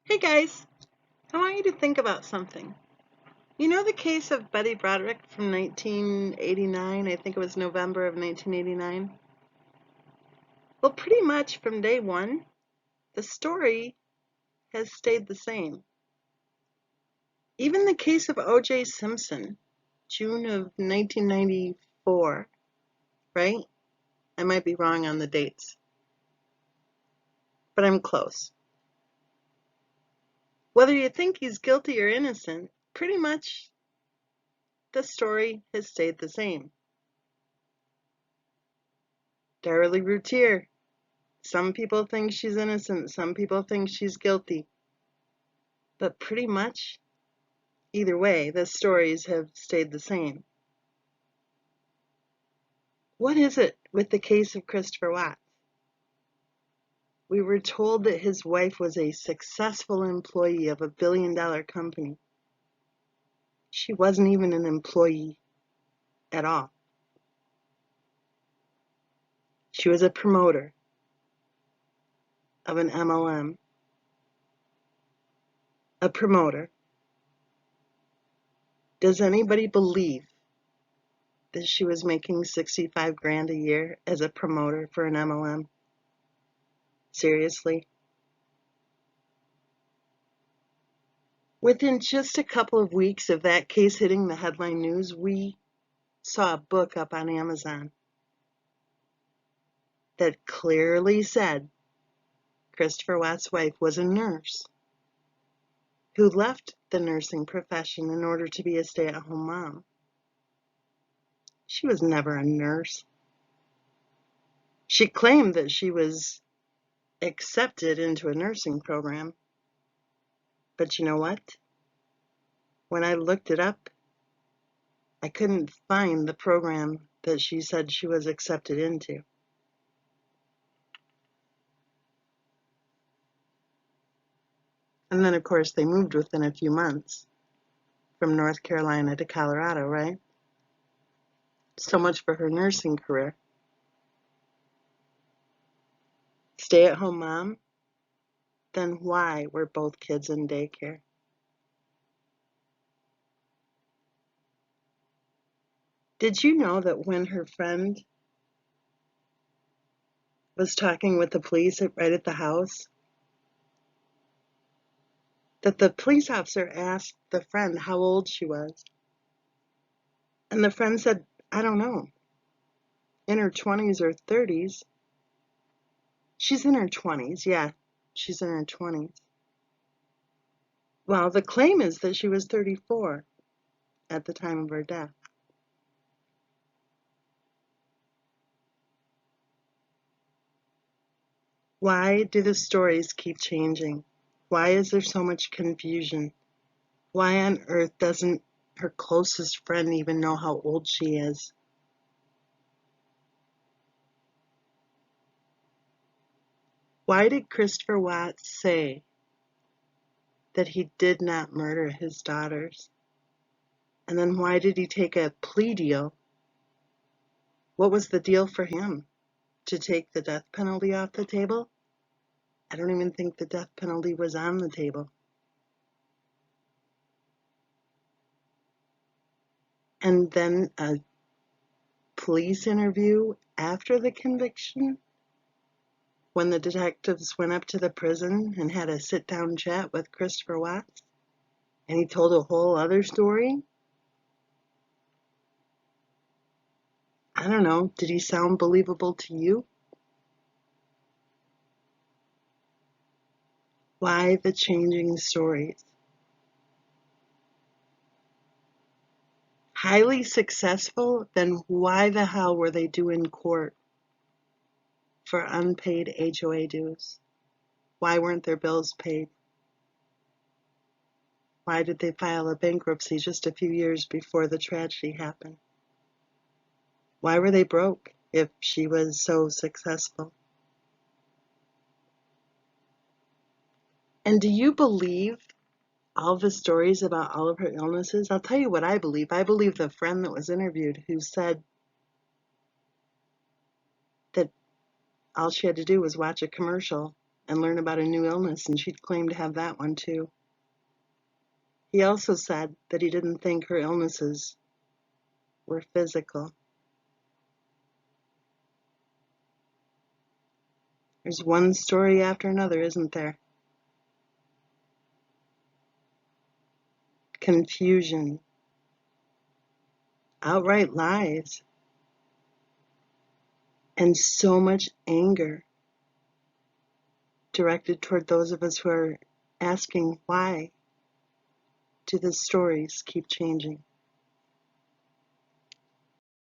Hey guys, I want you to think about something. You know the case of Betty Broderick from 1989? I think it was November of 1989. Well, pretty much from day one, the story has stayed the same. Even the case of O.J. Simpson, June of 1994, right? I might be wrong on the dates, but I'm close. Whether you think he's guilty or innocent, pretty much the story has stayed the same. Darlie Routier. Some people think she's innocent, some people think she's guilty. But pretty much, either way, the stories have stayed the same. What is it with the case of Christopher Watts? We were told that his wife was a successful employee of a billion-dollar company. She wasn't even an employee at all. She was a promoter of an MLM. A promoter. Does anybody believe that she was making 65 grand a year as a promoter for an MLM? Seriously? Within just a couple of weeks of that case hitting the headline news, we saw a book up on Amazon that clearly said Christopher Watts' wife was a nurse who left the nursing profession in order to be a stay-at-home mom. She was never a nurse. She claimed that she was accepted into a nursing program. But you know what? When I looked it up, I couldn't find the program that she said she was accepted into. And then, of course, they moved within a few months from North Carolina to Colorado, right? So much for her nursing career. Stay-at-home mom? Then why were both kids in daycare? Did you know that when her friend was talking with the police right at the house, that the police officer asked the friend how old she was? And the friend said, I don't know, in her 20s or 30s. She's in her 20s, yeah, she's in her 20s. Well, the claim is that she was 34 at the time of her death. Why do the stories keep changing? Why is there so much confusion? Why on earth doesn't her closest friend even know how old she is? Why did Christopher Watts say that he did not murder his daughters? And then why did he take a plea deal? What was the deal for him? To take the death penalty off the table? I don't even think the death penalty was on the table. And then a police interview after the conviction, when the detectives went up to the prison and had a sit-down chat with Christopher Watts, and he told a whole other story. I don't know, did he sound believable to you? Why the changing stories? Highly successful, then why the hell were they due in court for unpaid HOA dues? Why weren't their bills paid? Why did they file a bankruptcy just a few years before the tragedy happened? Why were they broke if she was so successful? And do you believe all the stories about all of her illnesses? I'll tell you what I believe. I believe the friend that was interviewed who said that all she had to do was watch a commercial and learn about a new illness, and she'd claim to have that one too. He also said that he didn't think her illnesses were physical. There's one story after another, isn't there? Confusion, outright lies, and so much anger directed toward those of us who are asking, why do the stories keep changing?